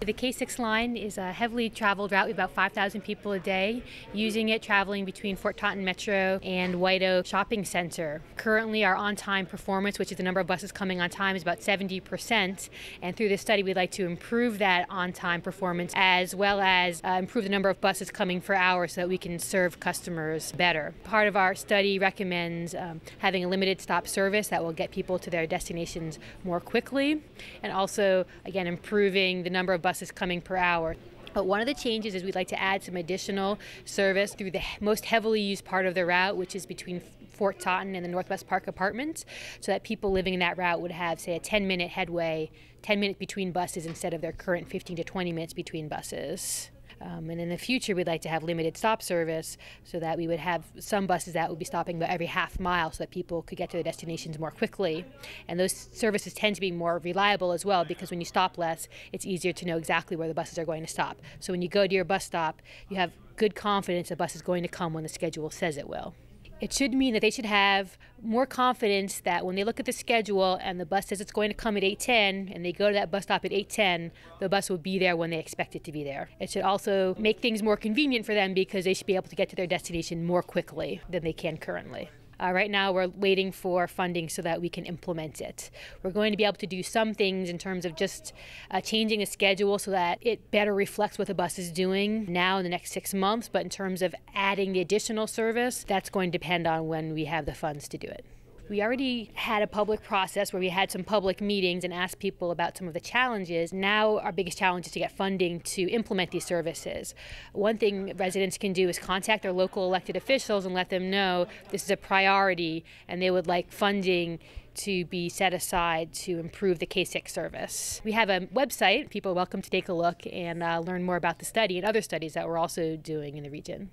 The K6 line is a heavily traveled route with about 5,000 people a day using it, traveling between Fort Totten Metro and White Oak Shopping Center. Currently, our on-time performance, which is the number of buses coming on time, is about 70%. And through this study, we'd like to improve that on-time performance as well as improve the number of buses coming per hour so that we can serve customers better. Part of our study recommends having a limited stop service that will get people to their destinations more quickly, and also, again, improving the number of buses coming per hour. But one of the changes is we'd like to add some additional service through the most heavily used part of the route, which is between Fort Totten and the Northwest Park Apartments, so that people living in that route would have, say, a 10-minute headway, 10 minutes between buses instead of their current 15 to 20 minutes between buses. And in the future, we'd like to have limited stop service so that we would have some buses that would be stopping about every half mile so that people could get to their destinations more quickly. And those services tend to be more reliable as well, because when you stop less, it's easier to know exactly where the buses are going to stop. So when you go to your bus stop, you have good confidence the bus is going to come when the schedule says it will. It should mean that they should have more confidence that when they look at the schedule and the bus says it's going to come at 8:10 and they go to that bus stop at 8:10, the bus will be there when they expect it to be there. It should also make things more convenient for them because they should be able to get to their destination more quickly than they can currently. Right now, we're waiting for funding so that we can implement it. We're going to be able to do some things in terms of just changing the schedule so that it better reflects what the bus is doing now in the next 6 months. But in terms of adding the additional service, that's going to depend on when we have the funds to do it. We already had a public process where we had some public meetings and asked people about some of the challenges. Now our biggest challenge is to get funding to implement these services. One thing residents can do is contact their local elected officials and let them know this is a priority and they would like funding to be set aside to improve the K6 service. We have a website. People are welcome to take a look and learn more about the study and other studies that we're also doing in the region.